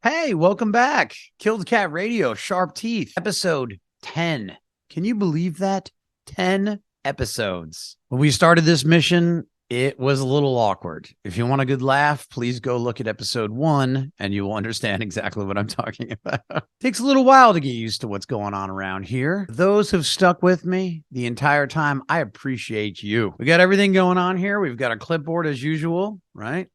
Hey, welcome back. Killed Cat Radio, Sharp Teeth, episode 10. Can you believe that? 10 episodes. When we started this mission, it was a little awkward. If you want a good laugh, please go look at episode 1 and you will understand exactly what I'm talking about. Takes a little while to get used to what's going on around here. Those who've stuck with me the entire time, I appreciate you. We got everything going on here. We've got a clipboard as usual, right?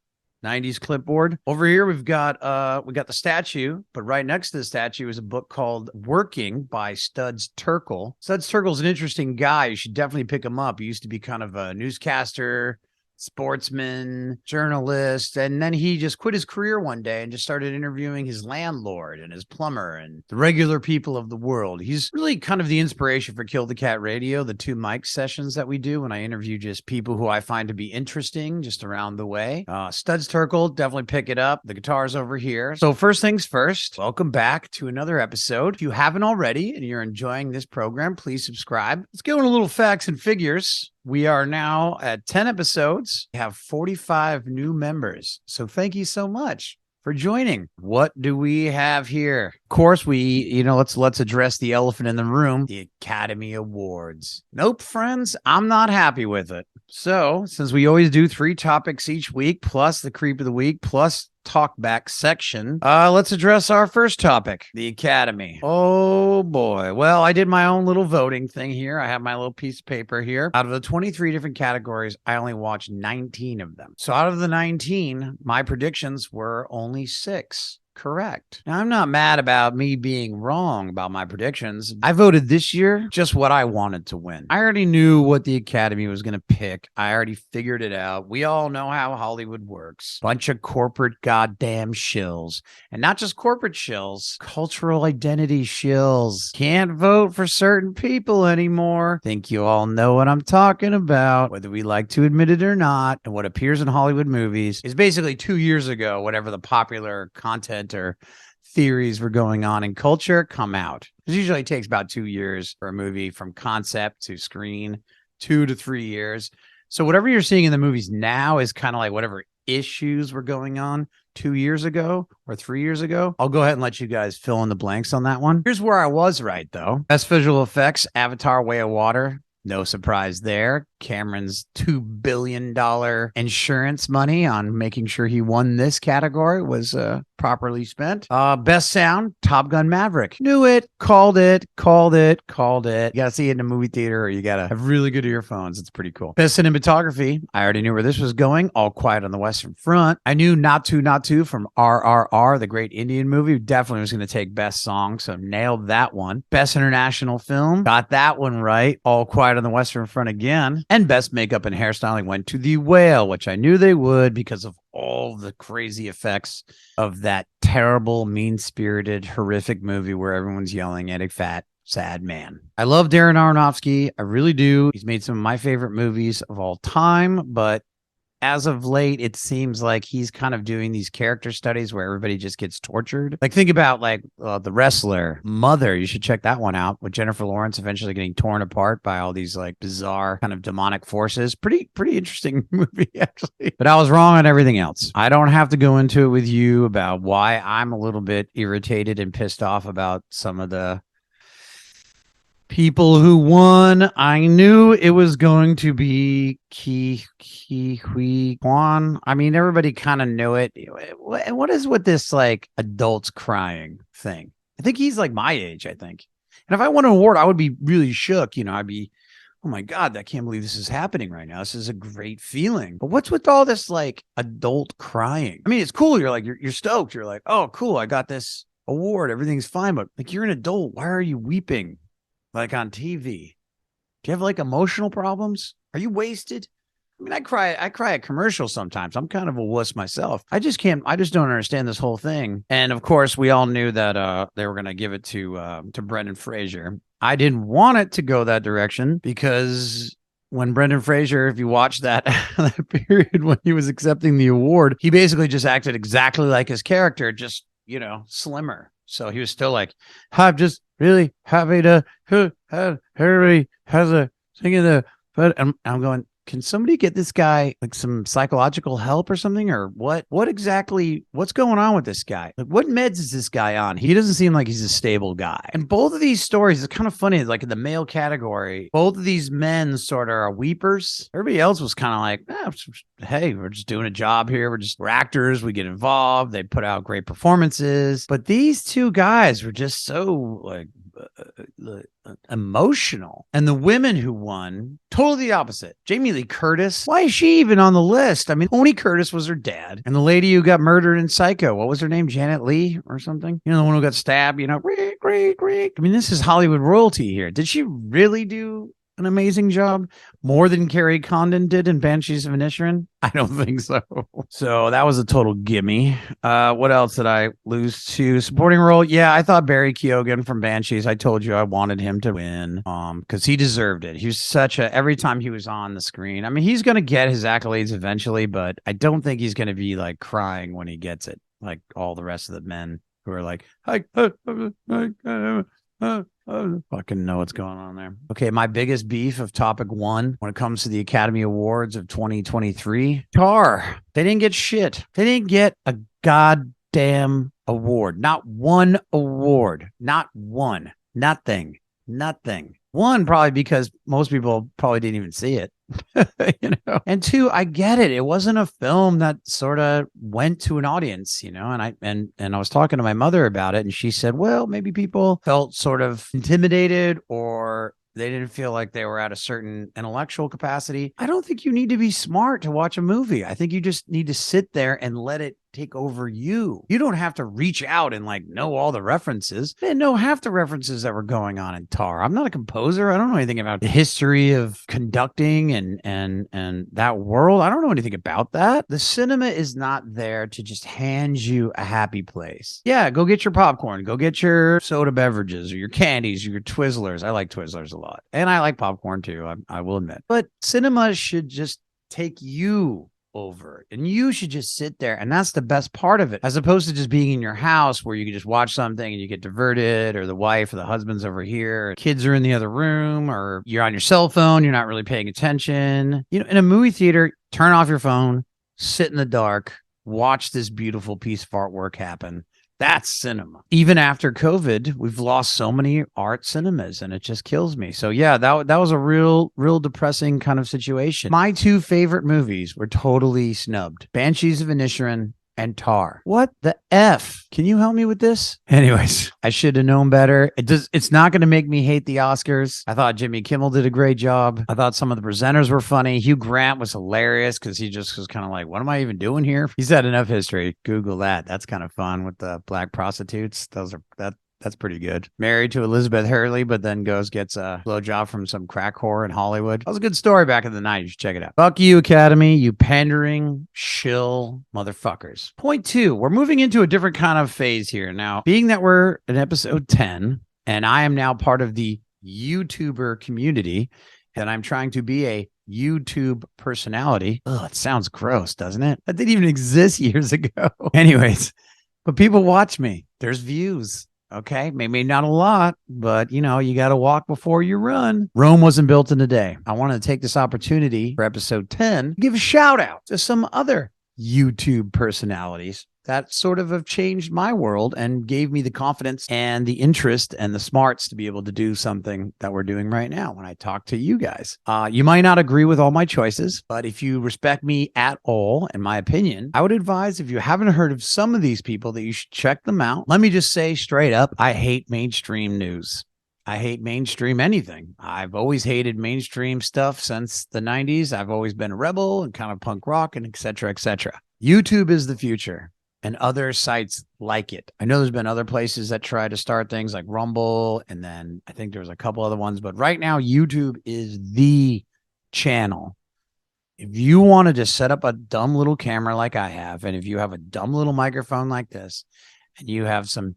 90s clipboard. Over here, we got the statue, but right next to the statue is a book called Working by Studs Terkel. Studs Terkel's an interesting guy. You should definitely pick him up. He used to be kind of a newscaster, sportsman, journalist, and then he just quit his career one day and just started interviewing his landlord and his plumber and the regular people of the world. He's really kind of the inspiration for Kill the Cat Radio, the 2 mic sessions that we do when I interview just people who I find to be interesting just around the way. Studs Terkel, definitely pick it up. The guitar's over here. So first things first, welcome back to another episode. If you haven't already and you're enjoying this program, please subscribe. Let's go into a little facts and figures. We are now at 10 episodes. We have 45 new members. So thank you so much for joining. What do we have here? Of course, let's address the elephant in the room, the Academy Awards. Nope, friends, I'm not happy with it. So since we always do 3 topics each week, plus the creep of the week, plus talk back section, let's address our first topic, the Academy. Oh boy. Well, I did my own little voting thing here. I have my little piece of paper here. Out of the 23 different categories, I only watched 19 of them. So out of the 19, my predictions were only 6 correct. Now, I'm not mad about me being wrong about my predictions. I voted this year just what I wanted to win. I already knew what the Academy was going to pick. I already figured it out. We all know how Hollywood works. Bunch of corporate goddamn shills. And not just corporate shills, cultural identity shills. Can't vote for certain people anymore. Think you all know what I'm talking about, whether we like to admit it or not. And what appears in Hollywood movies is basically 2 years ago, whatever the popular content or theories were going on in culture come out. It usually takes about 2 years for a movie from concept to screen, 2 to 3 years. So whatever you're seeing in the movies now is kind of like whatever issues were going on 2 years ago or 3 years ago. I'll go ahead and let you guys fill in the blanks on that one. Here's where I was right, though. Best visual effects, Avatar: Way of Water. No surprise there. Cameron's $2 billion insurance money on making sure he won this category was properly spent. Best sound, Top Gun Maverick. Knew it, called it. You gotta see it in a movie theater or you gotta have really good earphones. It's pretty cool. Best cinematography, I already knew where this was going. All Quiet on the Western Front. I knew Not To from RRR, the great Indian movie. Definitely was going to take best song, so nailed that one. Best international film, got that one right. All Quiet on the Western Front again. And best makeup and hairstyling went to The Whale, which I knew they would because of all the crazy effects of that terrible, mean-spirited, horrific movie where everyone's yelling at a fat, sad man. I love Darren Aronofsky. I really do. He's made some of my favorite movies of all time, but as of late, it seems like he's kind of doing these character studies where everybody just gets tortured. Like, think about The Wrestler, Mother. You should check that one out with Jennifer Lawrence eventually getting torn apart by all these like bizarre kind of demonic forces. Pretty interesting movie, actually. But I was wrong on everything else. I don't have to go into it with you about why I'm a little bit irritated and pissed off about some of the people who won. I knew it was going to be Hui Kwan. I mean, everybody kind of knew it. What is with this like adults crying thing? I think he's like my age, I think. And if I won an award, I would be really shook. I'd be, oh my God, I can't believe this is happening right now. This is a great feeling. But what's with all this like adult crying? I mean, it's cool. You're like, you're stoked. You're like, oh, cool. I got this award. Everything's fine. But like, you're an adult. Why are you weeping? Like on TV? Do you have like emotional problems? Are you wasted? I mean, I cry at commercials sometimes. I'm kind of a wuss myself. I just don't understand this whole thing. And of course, we all knew that they were going to give it to Brendan Fraser. I didn't want it to go that direction because when Brendan Fraser, if you watch that period when he was accepting the award, he basically just acted exactly like his character, just, slimmer. So he was still like, I'm just really happy to everybody has a singing the, but I'm going, can somebody get this guy like some psychological help or something? Or what exactly, what's going on with this guy? Like, what meds is this guy on? He doesn't seem like he's a stable guy. And both of these stories, it's kind of funny, like in the male category, both of these men sort of are weepers. Everybody else was kind of like, hey, we're just doing a job here. We're actors. We get involved. They put out great performances. But these two guys were just so like emotional. And the women who won, totally the opposite. Jamie Lee Curtis, why is she even on the list? I mean, Tony Curtis was her dad. And the lady who got murdered in Psycho, what was her name? Janet Leigh or something? You know, the one who got stabbed, you know, I mean, this is Hollywood royalty here. Did she really do an amazing job? More than Carrie Condon did in Banshees of Inisherin? I don't think so. So that was a total gimme. What else did I lose to? Supporting role? Yeah, I thought Barry Keoghan from Banshees. I told you I wanted him to win because he deserved it. He was such a, every time he was on the screen, I mean, he's going to get his accolades eventually, but I don't think he's going to be like crying when he gets it, like all the rest of the men who are like, fucking know what's going on there. Okay, my biggest beef of topic one when it comes to the Academy Awards of 2023, Tar. They didn't get shit. They didn't get a goddamn award. Not one award. Not one. Nothing. One, probably because most people probably didn't even see it. You know, and two, I get it. It wasn't a film that sort of went to an audience, you know, and I was talking to my mother about it, and she said, well, maybe people felt sort of intimidated or they didn't feel like they were at a certain intellectual capacity. I don't think you need to be smart to watch a movie. I think you just need to sit there and let it take over you. You don't have to reach out and like know all the references. I didn't know half the references that were going on in Tar. I'm not a composer. I don't know anything about the history of conducting and that world. I don't know anything about that. The cinema is not there to just hand you a happy place. Yeah, go get your popcorn. Go get your soda beverages or your candies or your Twizzlers. I like Twizzlers a lot. And I like popcorn too, I will admit. But cinema should just take you over and you should just sit there, and that's the best part of it, as opposed to just being in your house where you can just watch something and you get diverted, or the wife or the husband's over here, kids are in the other room, or you're on your cell phone, you're not really paying attention. You know, in a movie theater, turn off your phone, sit in the dark, watch this beautiful piece of artwork happen. That's cinema. Even after COVID, we've lost so many art cinemas, and it just kills me. So yeah, that was a real depressing kind of situation. My two favorite movies were totally snubbed: Banshees of Inisherin and Tar. What the F? Can you help me with this? Anyways, I should have known better. It's not going to make me hate the Oscars. I thought Jimmy Kimmel did a great job. I thought some of the presenters were funny. Hugh Grant was hilarious because he just was kind of like, what am I even doing here? He's had enough history. Google that. That's kind of fun with the black prostitutes. That's pretty good. Married to Elizabeth Hurley, but then gets a blowjob from some crack whore in Hollywood. That was a good story back in the 90s. You should check it out. Fuck you, Academy, you pandering, shill motherfuckers. Point two, we're moving into a different kind of phase here. Now, being that we're in episode 10, and I am now part of the YouTuber community, and I'm trying to be a YouTube personality. Ugh, it sounds gross, doesn't it? That didn't even exist years ago. Anyways, but people watch me. There's views. Okay, maybe not a lot, but you know, you got to walk before you run. Rome wasn't built in a day. I wanted to take this opportunity for episode 10 to give a shout out to some other YouTube personalities that sort of have changed my world and gave me the confidence and the interest and the smarts to be able to do something that we're doing right now when I talk to you guys. You might not agree with all my choices, but if you respect me at all, in my opinion, I would advise, if you haven't heard of some of these people, that you should check them out. Let me just say straight up, I hate mainstream news. I hate mainstream anything. I've always hated mainstream stuff since the 90s. I've always been a rebel and kind of punk rock and et cetera, et cetera. YouTube is the future, and other sites like it. I know there's been other places that try to start things like Rumble, and then I think there's a couple other ones, but right now YouTube is the channel. If you want to just set up a dumb little camera like I have, and if you have a dumb little microphone like this, and you have some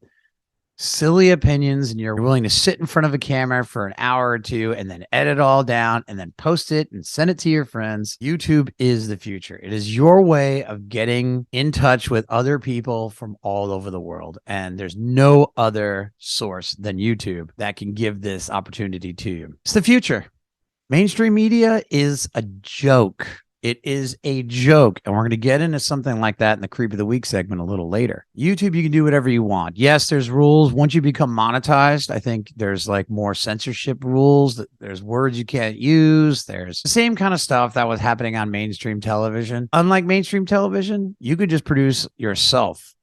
silly opinions and you're willing to sit in front of a camera for an hour or two and then edit it all down and then post it and send it to your friends, YouTube is the future. It is your way of getting in touch with other people from all over the world. And there's no other source than YouTube that can give this opportunity to you. It's the future. Mainstream media is a joke. It is a joke. And we're going to get into something like that in the Creep of the Week segment a little later. YouTube, you can do whatever you want. Yes, there's rules. Once you become monetized, I think there's like more censorship rules. There's words you can't use. There's the same kind of stuff that was happening on mainstream television. Unlike mainstream television, you could just produce yourself.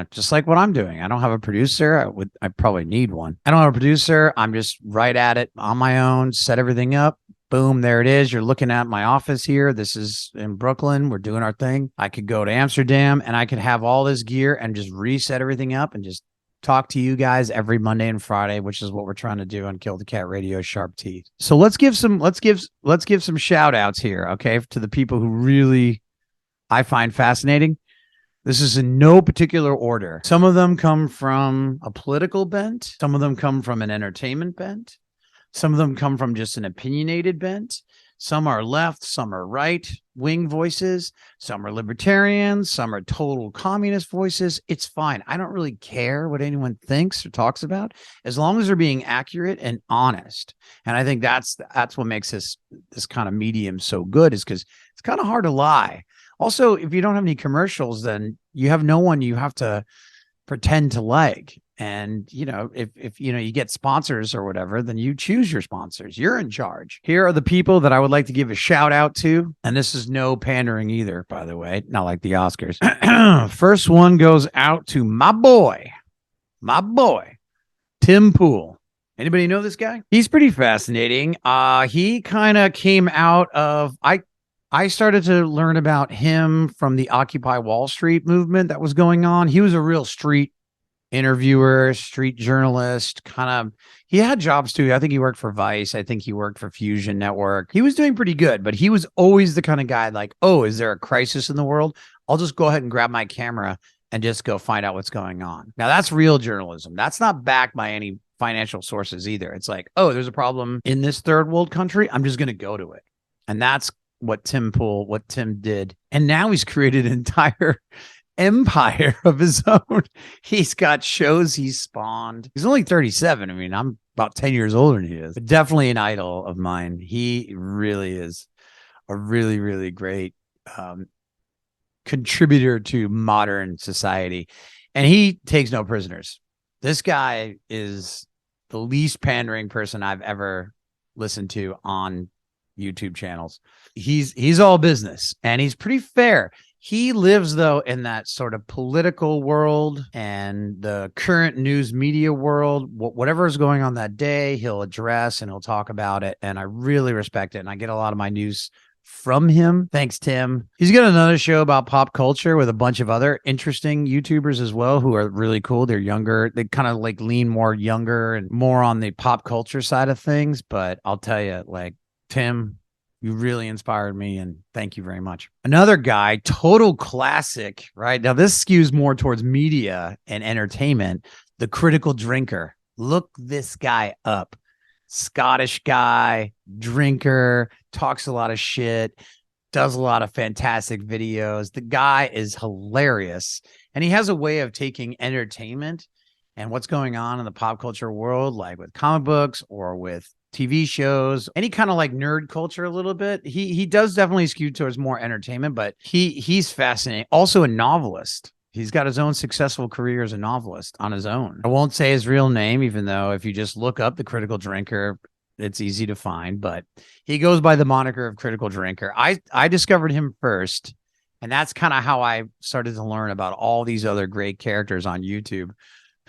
Just like what I'm doing. I don't have a producer. I probably need one. I don't have a producer. I'm just right at it on my own, set everything up. Boom, there it is. You're looking at my office here. This is in Brooklyn. We're doing our thing. I could go to Amsterdam and I could have all this gear and just reset everything up and just talk to you guys every Monday and Friday, which is what we're trying to do on Kill the Cat Radio Sharp Teeth. So let's give some shout outs here, okay, to the people who really I find fascinating. This is in no particular order. Some of them come from a political bent. Some of them come from an entertainment bent. Some of them come from just an opinionated bent. Some are left, some are right wing voices. Some are libertarians. Some are total communist voices. It's fine. I don't really care what anyone thinks or talks about, as long as they're being accurate and honest. And I think that's what makes this kind of medium so good, is because it's kind of hard to lie. Also, if you don't have any commercials, then you have no one you have to pretend to like. And, if you get sponsors or whatever, then you choose your sponsors. You're in charge. Here are the people that I would like to give a shout out to. And this is no pandering either, by the way, not like the Oscars. First one goes out to my boy, Tim Pool. Anybody know this guy? He's pretty fascinating. He kind of came out of, I started to learn about him from the Occupy Wall Street movement that was going on. He was a real street interviewer, street journalist, he had jobs too. I think he worked for Vice. I think he worked for Fusion Network. He was doing pretty good, but he was always the kind of guy like, oh, is there a crisis in the world? I'll just go ahead and grab my camera and just go find out what's going on. Now that's real journalism. That's not backed by any financial sources either. It's like, oh, there's a problem in this third world country. I'm just going to go to it. And that's what Tim did. And now he's created an entire empire of his own. He's got shows he's spawned. He's only 37. I mean, I'm about 10 years older than he is, but definitely an idol of mine. He really is a really, really great contributor to modern society. And he takes no prisoners. This guy is the least pandering person I've ever listened to on YouTube channels. He's all business and he's pretty fair. He lives, though, in that sort of political world and the current news media world. Whatever is going on that day, he'll address and he'll talk about it. And I really respect it. And I get a lot of my news from him. Thanks, Tim. He's got another show about pop culture with a bunch of other interesting YouTubers as well, who are really cool. They're younger. They kind of like lean more younger and more on the pop culture side of things. But I'll tell you, like, Tim, you really inspired me, and thank you very much. Another guy, total classic, right? Now, this skews more towards media and entertainment. The Critical Drinker. Look this guy up. Scottish guy, drinker, talks a lot of shit, does a lot of fantastic videos. The guy is hilarious, and he has a way of taking entertainment and what's going on in the pop culture world, like with comic books or with TV shows, any kind of like nerd culture a little bit. He does definitely skew towards more entertainment, but he's fascinating. Also a novelist. He's got his own successful career as a novelist on his own. I won't say his real name, even though if you just look up the Critical Drinker, it's easy to find, but he goes by the moniker of Critical Drinker. I discovered him first, and that's kind of how I started to learn about all these other great characters on YouTube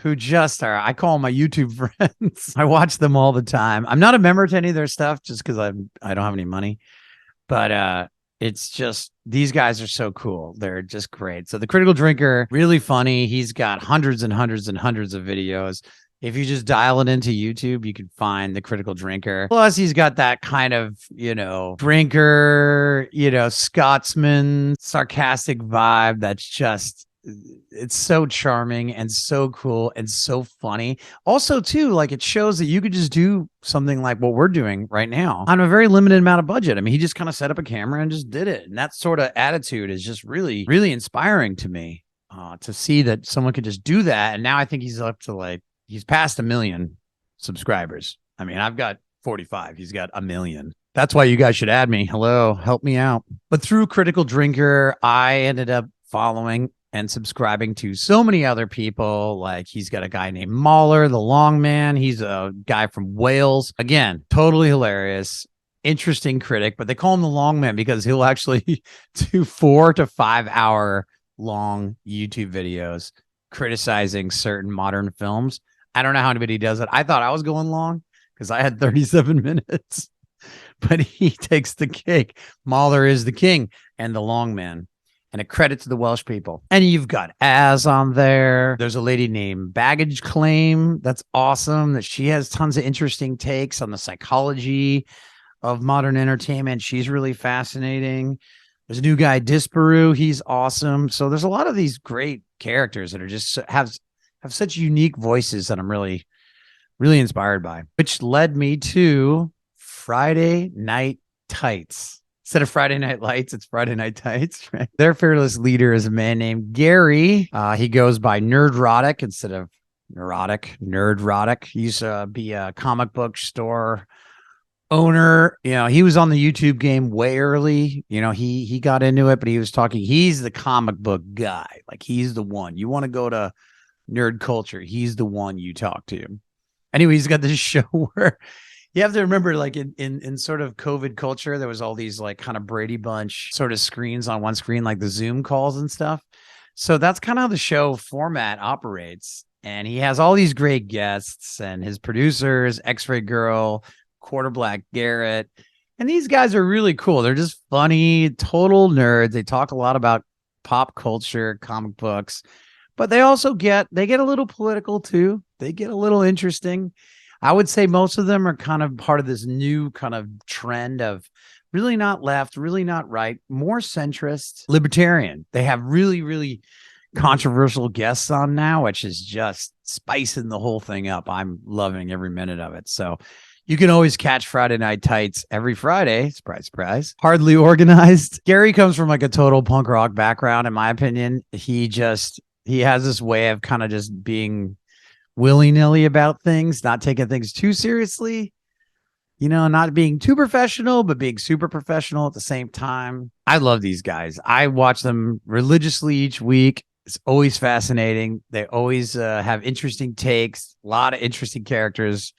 who just are, I call them my YouTube friends. I watch them all the time. I'm not a member to any of their stuff just because I don't have any money, but it's just, these guys are so cool. They're just great. So the Critical Drinker, really funny. He's got hundreds and hundreds and hundreds of videos. If you just dial it into YouTube, you can find the Critical Drinker. Plus, he's got that kind of, drinker, Scotsman, sarcastic vibe that's just, it's so charming and so cool and so funny. Also, too, like, it shows that you could just do something like what we're doing right now on a very limited amount of budget. I mean, he just kind of set up a camera and just did it. And that sort of attitude is just really, really inspiring to me, to see that someone could just do that. And now I think he's up to he's past 1 million subscribers. I mean, I've got 45. He's got 1 million. That's why you guys should add me. Hello, help me out. But through Critical Drinker, I ended up following and subscribing to so many other people. Like he's got a guy named Mahler, the Long Man. He's a guy from Wales. Again, totally hilarious, interesting critic, but they call him the Long Man because he'll actually do 4 to 5 hour long YouTube videos criticizing certain modern films. I don't know how anybody does it. I thought I was going long because I had 37 minutes, but he takes the cake. Mahler is the king and the Long Man. And a credit to the Welsh people. And you've got Az on there. There's a lady named Baggage Claim. That's awesome. That she has tons of interesting takes on the psychology of modern entertainment. She's really fascinating. There's a new guy, Disparu. He's awesome. So there's a lot of these great characters that are just have such unique voices that I'm really, really inspired by, which led me to Friday Night Tights. Instead of Friday Night Lights, it's Friday Night Tights. Right? Their fearless leader is a man named Gary. He goes by Nerdrotic instead of Neurotic. Nerdrotic. He used to be a comic book store owner. You know, he was on the YouTube game way early. You know, he got into it, but he was talking. He's the comic book guy. Like he's the one. You want to go to nerd culture, he's the one you talk to. Anyway, he's got this show where you have to remember, like in sort of COVID culture, there was all these like kind of Brady Bunch sort of screens on one screen, like the Zoom calls and stuff. So that's kind of how the show format operates. And he has all these great guests and his producers, X-Ray Girl, Quarter Black Garrett. And these guys are really cool. They're just funny, total nerds. They talk a lot about pop culture, comic books, but they also get a little political too. They get a little interesting. I would say most of them are kind of part of this new kind of trend of really not left, really not right, more centrist, libertarian. They have really, really controversial guests on now, which is just spicing the whole thing up. I'm loving every minute of it. So you can always catch Friday Night Tights every Friday. Surprise, surprise. Hardly Organized. Gary comes from like a total punk rock background, in my opinion. He has this way of kind of just being willy-nilly about things, not taking things too seriously, you know, not being too professional, but being super professional at the same time. I love these guys. I watch them religiously each week. It's always fascinating. They always have interesting takes, a lot of interesting characters.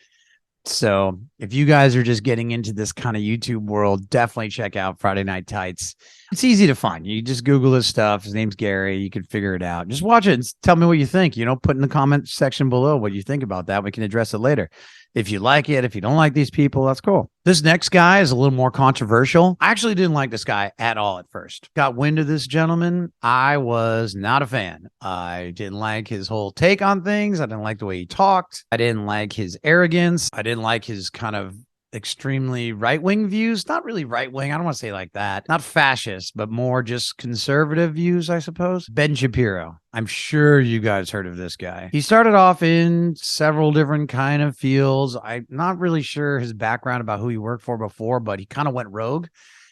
So if you guys are just getting into this kind of YouTube world, definitely check out Friday Night Tights. It's easy to find. You just Google his stuff. His name's Gary. You can figure it out. Just watch it and tell me what you think. You know, put in the comment section below what you think about that. We can address it later. If you like it, if you don't like these people, that's cool. This next guy is a little more controversial. I actually didn't like this guy at all at first. Got wind of this gentleman. I was not a fan. I didn't like his whole take on things. I didn't like the way he talked. I didn't like his arrogance. I didn't like his kind of extremely right-wing views. Not really right-wing. I don't want to say like that. Not fascist, but more just conservative views, I suppose. Ben Shapiro. I'm sure you guys heard of this guy. He started off in several different kind of fields. I'm not really sure his background about who he worked for before, but he kind of went rogue.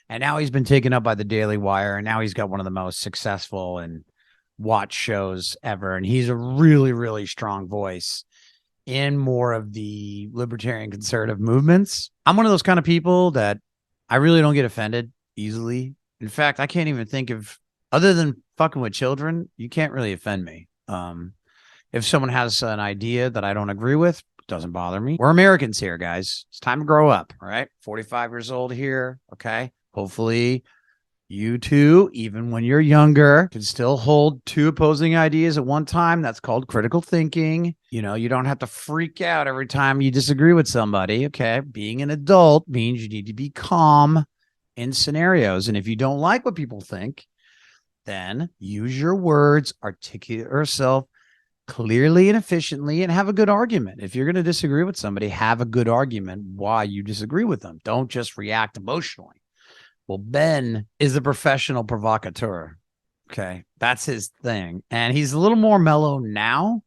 And now he's been taken up by the Daily Wire. And now he's got one of the most successful and watched shows ever. And he's a really, really strong voice in more of the libertarian conservative movements. I'm one of those kind of people that I really don't get offended easily. In fact, I can't even think of, other than fucking with children, you can't really offend me. If someone has an idea that I don't agree with, it doesn't bother me. We're Americans here, guys. It's time to grow up, all right? 45 years old here, okay? Hopefully you too, even when you're younger, can still hold two opposing ideas at one time. That's called critical thinking. You know, you don't have to freak out every time you disagree with somebody, okay? Being an adult means you need to be calm in scenarios. And if you don't like what people think, then use your words, articulate yourself clearly and efficiently, and have a good argument. If you're going to disagree with somebody, have a good argument why you disagree with them. Don't just react emotionally. Well, Ben is a professional provocateur. Okay. That's his thing. And he's a little more mellow now,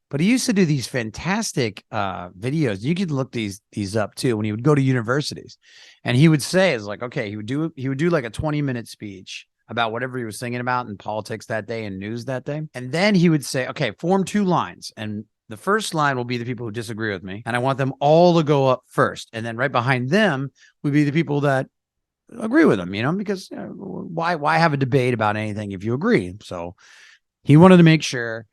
but he used to do these fantastic videos. You could look these up too when he would go to universities. And he would say, it's like, okay, he would do like a 20-minute speech about whatever he was thinking about in politics that day and news that day. And then he would say, okay, form two lines. And The first line will be the people who disagree with me, and I want them all to go up first. And then right behind them would be the people that agree with them, because why have a debate about anything if you agree? So he wanted to make sure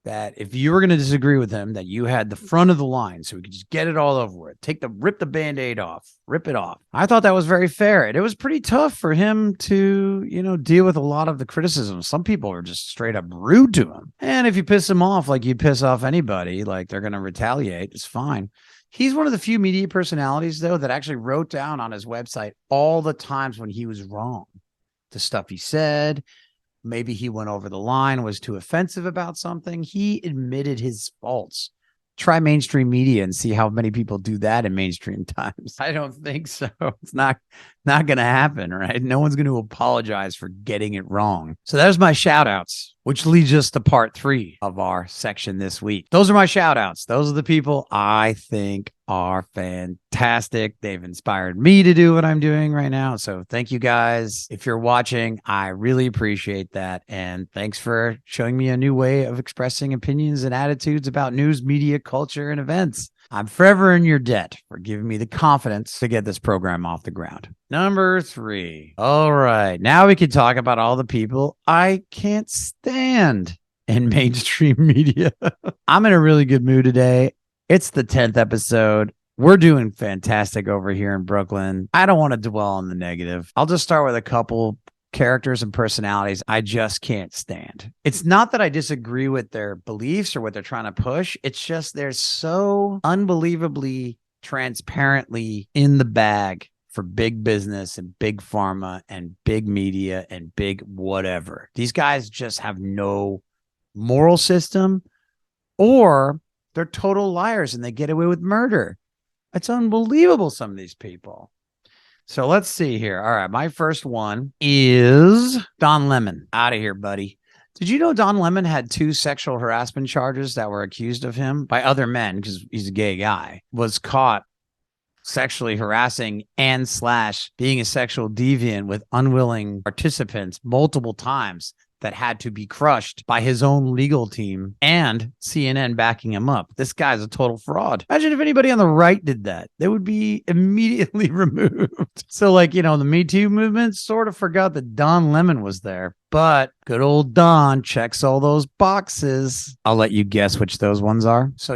that if you were going to disagree with him, that you had the front of the line so we could just get it all over with. Rip the Band-Aid off, rip it off. I thought that was very fair. And it was pretty tough for him to, deal with a lot of the criticism. Some people are just straight up rude to him. And if you piss him off, like you piss off anybody, like they're going to retaliate, it's fine. He's one of the few media personalities, though, that actually wrote down on his website all the times when he was wrong, the stuff he said. Maybe he went over the line, was too offensive about something. He admitted his faults. Try mainstream media and see how many people do that in mainstream times. I don't think so. It's not going to happen, right? No one's going to apologize for getting it wrong. So there's my shout outs, which leads us to part 3 of our section this week. Those are my shout outs. Those are the people I think are fantastic. They've inspired me to do what I'm doing right now. So thank you guys. If you're watching, I really appreciate that. And thanks for showing me a new way of expressing opinions and attitudes about news, media, culture, and events. I'm forever in your debt for giving me the confidence to get this program off the ground. Number 3. All right. Now we can talk about all the people I can't stand in mainstream media. I'm in a really good mood today. It's the 10th episode. We're doing fantastic over here in Brooklyn. I don't want to dwell on the negative. I'll just start with a couple characters and personalities I just can't stand. It's not that I disagree with their beliefs or what they're trying to push. It's just they're so unbelievably transparently in the bag for big business and big pharma and big media and big whatever. These guys just have no moral system, or they're total liars and they get away with murder. It's unbelievable, some of these people. So let's see here. All right. My first one is Don Lemon. Out of here, buddy. Did you know Don Lemon had 2 sexual harassment charges that were accused of him by other men, because he's a gay guy, was caught sexually harassing and / being a sexual deviant with unwilling participants multiple times that had to be crushed by his own legal team and CNN backing him up. This guy's a total fraud. Imagine if anybody on the right did that. They would be immediately removed. So the Me Too movement sort of forgot that Don Lemon was there. But good old Don checks all those boxes. I'll let you guess which those ones are. So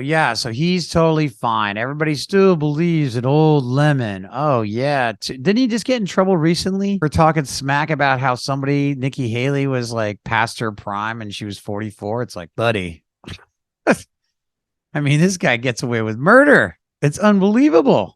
he's totally fine. Everybody still believes in old Lemon. Oh, yeah. Didn't he just get in trouble recently for talking smack about how Nikki Haley was like past her prime and she was 44? It's like, buddy. I mean, this guy gets away with murder. It's unbelievable.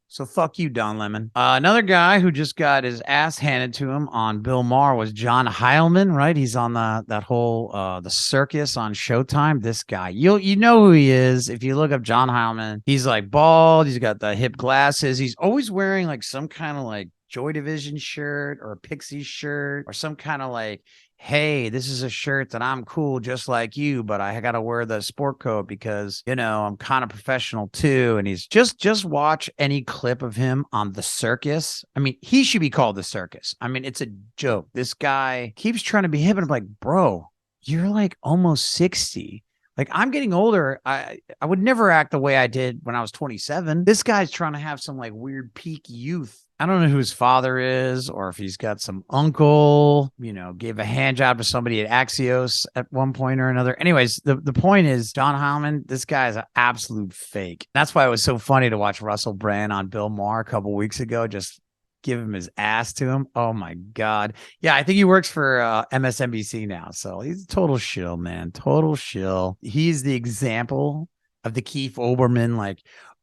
So fuck you, Don Lemon. Another guy who just got his ass handed to him on Bill Maher was John Heilman, right? He's on that whole the circus on Showtime. This guy, you know who he is if you look up John Heilman. He's like bald. He's got the hip glasses. He's always wearing like some kind of like Joy Division shirt or a Pixie shirt or some kind of like, hey, this is a shirt that I'm cool just like you, but I got to wear the sport coat because, I'm kind of professional too. And he's just watch any clip of him on the circus. I mean, he should be called the circus. I mean, it's a joke. This guy keeps trying to be hip, and I'm like, bro, you're like almost 60. Like, I'm getting older. I would never act the way I did when I was 27. This guy's trying to have some like weird peak youth. I don't know who his father is, or if he's got some uncle, gave a hand job to somebody at Axios at one point or another. Anyways, the point is, John Heilman, this guy is an absolute fake. That's why it was so funny to watch Russell Brand on Bill Maher a couple weeks ago, just give him his ass to him. Oh my God. Yeah, I think he works for MSNBC now. So he's a total shill, man. Total shill. He's the example of the Keith Olbermann, like,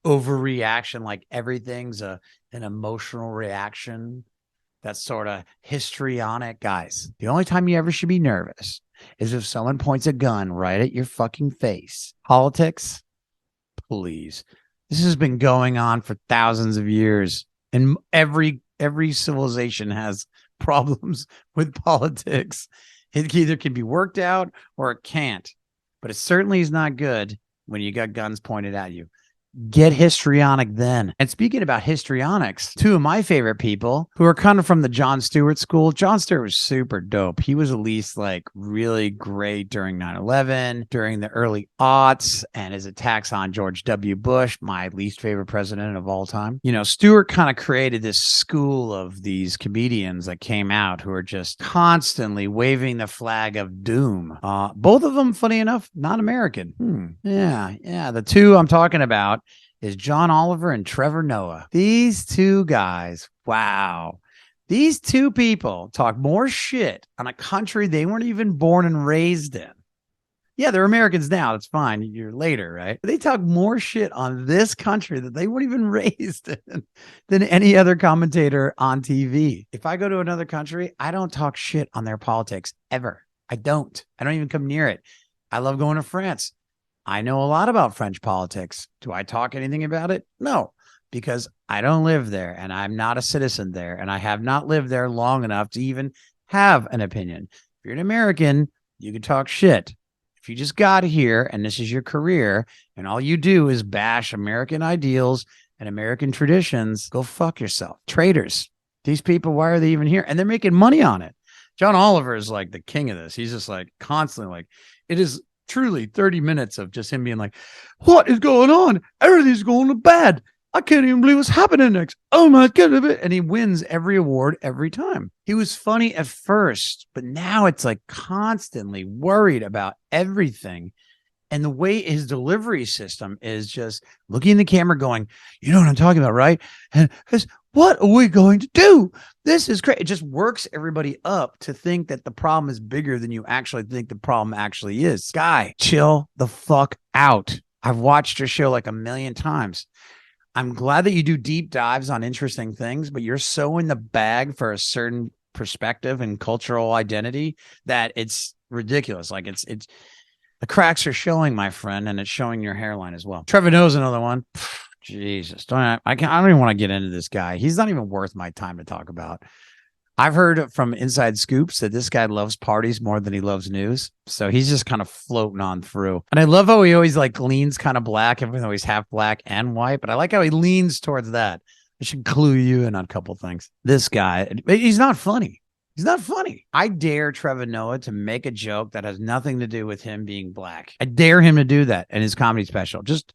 overreaction, like everything's an emotional reaction. That's sort of histrionic. Guys, the only time you ever should be nervous is if someone points a gun right at your fucking face. Politics, please. This has been going on for thousands of years, and every civilization has problems with politics. It either can be worked out or it can't, but it certainly is not good when you got guns pointed at you. Get histrionic then. And speaking about histrionics, two of my favorite people who are kind of from the Jon Stewart school. Jon Stewart was super dope. He was at least like really great during 9/11, during the early aughts, and his attacks on George W. Bush, my least favorite president of all time. You know, Stewart kind of created this school of these comedians that came out who are just constantly waving the flag of doom. Both of them, funny enough, not American. Yeah. The two I'm talking about is John Oliver and Trevor Noah. These two guys, wow. These two people talk more shit on a country they weren't even born and raised in. Yeah, they're Americans now. That's fine. You're later, right? But they talk more shit on this country that they weren't even raised in than any other commentator on TV. If I go to another country, I don't talk shit on their politics ever. I don't even come near it. I love going to France. I know a lot about French politics. Do I talk anything about it? No, because I don't live there and I'm not a citizen there. And I have not lived there long enough to even have an opinion. If you're an American, you can talk shit. If you just got here and this is your career and all you do is bash American ideals and American traditions, go fuck yourself. Traitors. These people, why are they even here? And they're making money on it. John Oliver is like the king of this. He's just like constantly like, it is truly 30 minutes of just him being like, what is going on? Everything's going to bad. I can't even believe what's happening next. Oh my God. And he wins every award every time. He was funny at first, but now it's like constantly worried about everything. And the way his delivery system is just looking in the camera going, you know what I'm talking about, right? And what are we going to do? This is great. It just works everybody up to think that the problem is bigger than you actually think the problem actually is. Guy, chill the fuck out. I've watched your show like a million times. I'm glad that you do deep dives on interesting things, but you're so in the bag for a certain perspective and cultural identity that it's ridiculous. Like it's the cracks are showing, my friend, and it's showing your hairline as well. Trevor Noah's another one. Jesus, I don't even want to get into this guy. He's not even worth my time to talk about. I've heard from inside scoops that this guy loves parties more than he loves news. So he's just kind of floating on through. And I love how he always like leans kind of black, even though he's half black and white. But I like how he leans towards that. I should clue you in on a couple things. This guy, he's not funny. He's not funny. I dare Trevor Noah to make a joke that has nothing to do with him being black. I dare him to do that in his comedy special. Just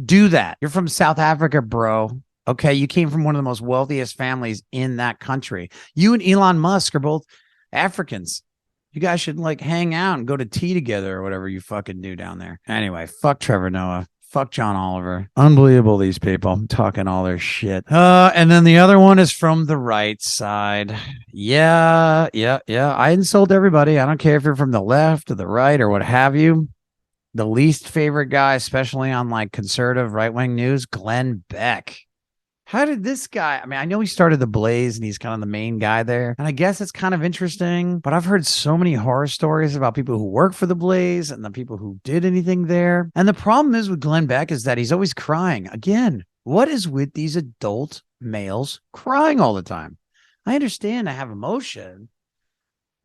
do that. You're from South Africa, bro. Okay, you came from one of the most wealthiest families in that country. You and Elon Musk are both Africans. You guys should like hang out and go to tea together or whatever you fucking do down there. Anyway, fuck Trevor Noah. Fuck John Oliver. Unbelievable, these people talking all their shit. And then the other one is from the right side. Yeah. I insult everybody. I don't care if you're from the left or the right or what have you. The least favorite guy, especially on like conservative right-wing news, Glenn Beck. How did this guy, I mean, I know he started the Blaze and he's kind of the main guy there. And I guess it's kind of interesting, but I've heard so many horror stories about people who work for the Blaze and the people who did anything there. And the problem is with Glenn Beck is that he's always crying. Again, what is with these adult males crying all the time? I understand I have emotion,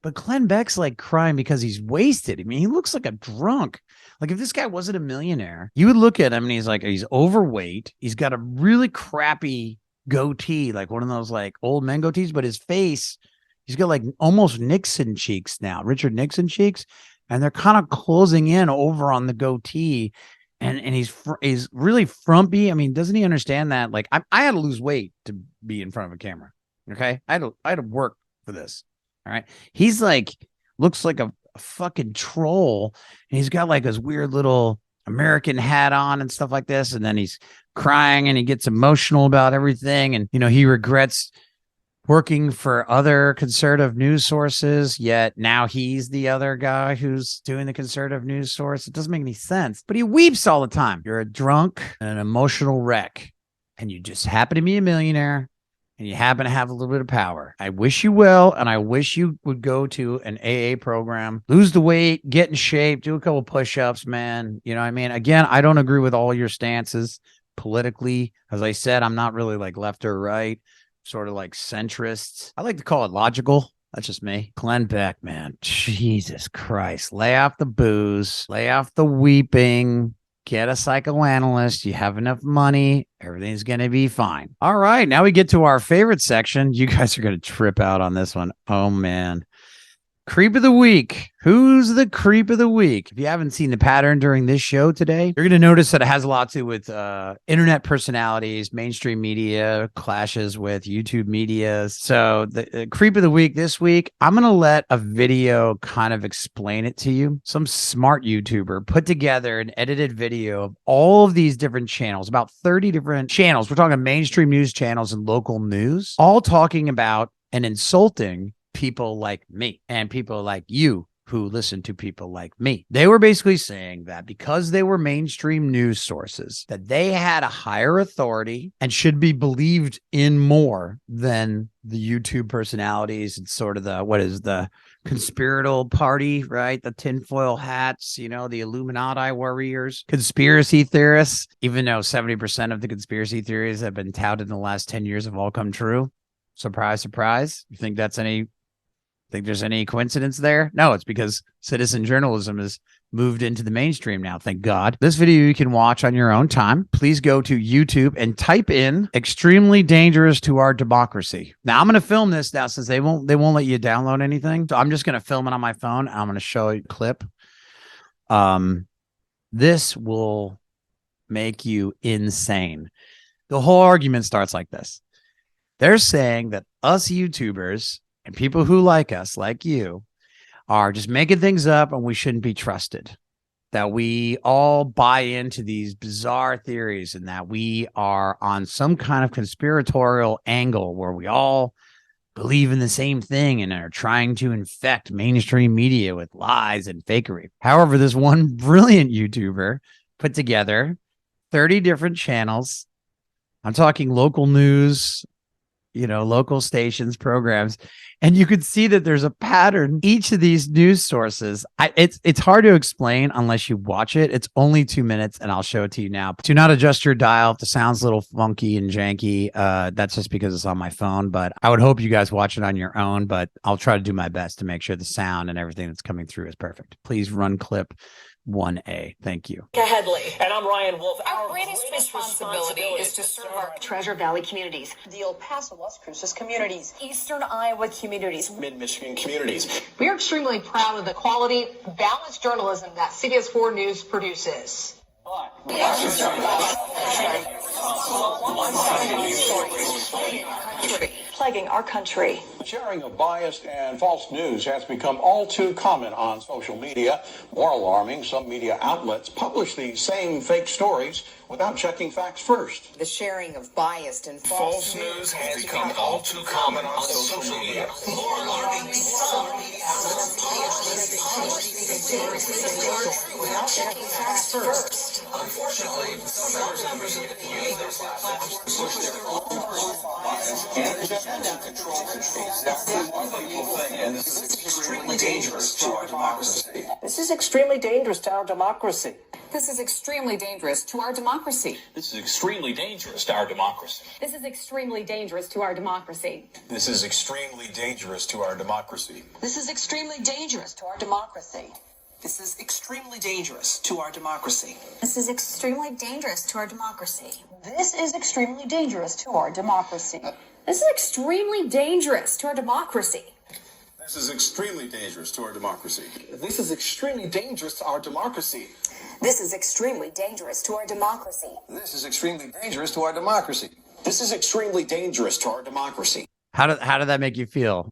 but Glenn Beck's like crying because he's wasted. I mean, he looks like a drunk. Like if this guy wasn't a millionaire, you would look at him and he's like, he's overweight. He's got a really crappy goatee, like one of those like old men goatees, but his face, he's got like almost Nixon cheeks now, Richard Nixon cheeks. And they're kind of closing in over on the goatee. And he's really frumpy. I mean, doesn't he understand that? Like I had to lose weight to be in front of a camera. Okay. I had to work for this. All right. He's like, looks like a fucking troll, and he's got like his weird little American hat on and stuff like this, and then he's crying and he gets emotional about everything, and you know he regrets working for other conservative news sources, yet now he's the other guy who's doing the conservative news source. It doesn't make any sense, but he weeps all the time. You're a drunk and an emotional wreck, and you just happen to be a millionaire and you happen to have a little bit of power. I wish you well, and I wish you would go to an AA program, lose the weight, get in shape, do a couple push-ups, man. You know what I mean? Again, I don't agree with all your stances politically. As I said, I'm not really like left or right, sort of like centrist. I like to call it logical. That's just me. Glenn Beck, man. Jesus Christ. Lay off the booze. Lay off the weeping. get a psychoanalyst. You have enough money. Everything's going to be fine. All right. Now we get to our favorite section. You guys are going to trip out on this one. Oh, man. Creep of the week. Who's the creep of the week? If you haven't seen the pattern during this show today, you're going to notice that it has a lot to do with internet personalities, mainstream media, clashes with YouTube media. So the creep of the week this week, I'm going to let a video kind of explain it to you. Some smart YouTuber put together an edited video of all of these different channels, about 30 different channels. We're talking mainstream news channels and local news, all talking about and insulting people like me and people like you who listen to people like me. They were basically saying that because they were mainstream news sources, that they had a higher authority and should be believed in more than the YouTube personalities and sort of the conspiratorial party, right? The tinfoil hats, the Illuminati warriors, conspiracy theorists, even though 70% of the conspiracy theories that have been touted in the last 10 years have all come true. Surprise, surprise. You think there's any coincidence there? No, it's because citizen journalism has moved into the mainstream now. Thank God. This video you can watch on your own time. Please go to YouTube and type in "extremely dangerous to our democracy." Now I'm going to film this now since they won't let you download anything. So I'm just going to film it on my phone. I'm going to show you a clip. This will make you insane. The whole argument starts like this. They're saying that us YouTubers and people who like us, like you, are just making things up and we shouldn't be trusted. That we all buy into these bizarre theories and that we are on some kind of conspiratorial angle where we all believe in the same thing and are trying to infect mainstream media with lies and fakery. However, this one brilliant YouTuber put together 30 different channels. I'm talking local news, local stations, programs, and you could see that there's a pattern. Each of these news sources, it's hard to explain unless you watch it. It's only 2 minutes, and I'll show it to you now. Do not adjust your dial if the sound's a little funky and janky. That's just because it's on my phone, but I would hope you guys watch it on your own, but I'll try to do my best to make sure the sound and everything that's coming through is perfect. Please run clip 1A. Thank you. Headley. And I'm Ryan Wolf. Our greatest responsibility is to serve our Treasure Valley communities, the El Paso, Las Cruces communities, Eastern Iowa communities, Mid-Michigan communities. We are extremely proud of the quality, balanced journalism that CBS 4 News produces. Plaguing our country. Sharing of biased and false news has become all too common on social media. More alarming, some media outlets publish these same fake stories without checking facts first. The sharing of biased and false news has become all too common on social media. More alarming, some media outlets publish these stories without checking facts first. Unfortunately, some members of the community use those platforms to push their own bias and agenda control exactly what people think, and this is extremely dangerous to our democracy. This is extremely dangerous to our democracy. This is extremely dangerous to our democracy. This is extremely dangerous to our democracy. This is extremely dangerous to our democracy. This is extremely dangerous to our democracy. This is extremely dangerous to our democracy. This is extremely dangerous to our democracy. This is extremely dangerous to our democracy. This is extremely dangerous to our democracy. This is extremely dangerous to our democracy. This is extremely dangerous to our democracy. This is extremely dangerous to our democracy. This is extremely dangerous to our democracy. This is extremely dangerous to our democracy. This is extremely dangerous to our democracy. How did that make you feel?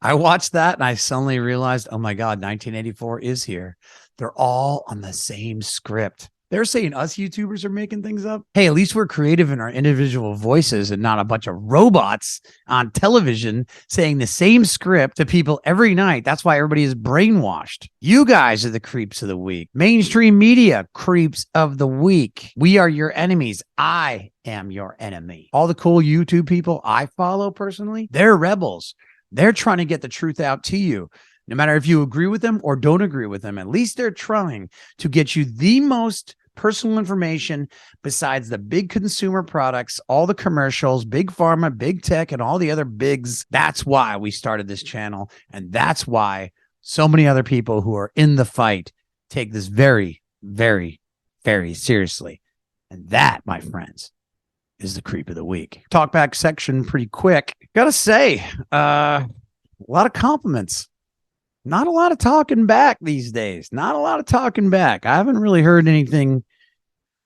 I watched that and I suddenly realized, oh my God, 1984 is here. They're all on the same script. They're saying us YouTubers are making things up. Hey, at least we're creative in our individual voices and not a bunch of robots on television saying the same script to people every night. That's why everybody is brainwashed. You guys are the creeps of the week. Mainstream media creeps of the week. We are your enemies. I am your enemy. All the cool YouTube people I follow personally, they're rebels. They're trying to get the truth out to you. No matter if you agree with them or don't agree with them, at least they're trying to get you the most personal information besides the big consumer products, all the commercials, big pharma, big tech, and all the other bigs. That's why we started this channel. And that's why so many other people who are in the fight take this very, very very seriously. And that, my friends, is the creep of the week. Talkback section pretty quick. Gotta say, a lot of compliments. Not a lot of talking back these days. Not a lot of talking back. I haven't really heard anything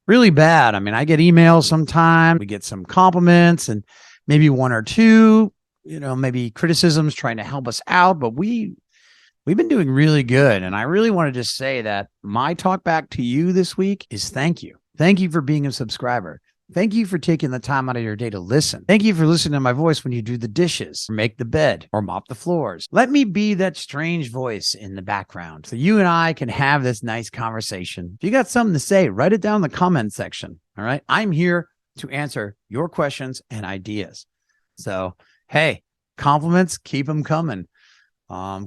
really bad. I mean, I get emails sometimes. We get some compliments and maybe one or two, maybe criticisms trying to help us out. But we've been doing really good. And I really want to just say that my talk back to you this week is thank you. Thank you for being a subscriber. Thank you for taking the time out of your day to listen. Thank you for listening to my voice when you do the dishes, or make the bed, or mop the floors. Let me be that strange voice in the background so you and I can have this nice conversation. If you got something to say, write it down in the comment section. All right. I'm here to answer your questions and ideas. So, hey, compliments, keep them coming.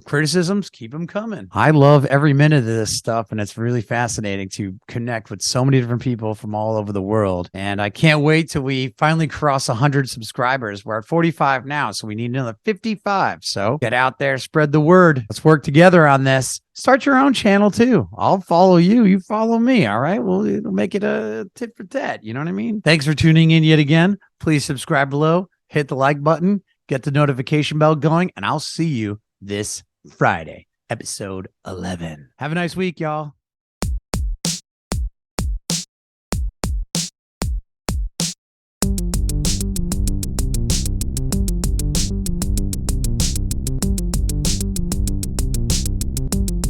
Criticisms, keep them coming. I love every minute of this stuff, and it's really fascinating to connect with so many different people from all over the world. And I can't wait till we finally cross 100 subscribers. We're at 45 now, so we need another 55. So get out there, spread the word. Let's work together on this. Start your own channel too. I'll follow you. You follow me. All right. Well, it'll make it a tit for tat. You know what I mean? Thanks for tuning in yet again. Please subscribe below, hit the like button, get the notification bell going, and I'll see you this Friday, episode 11. Have a nice week, y'all.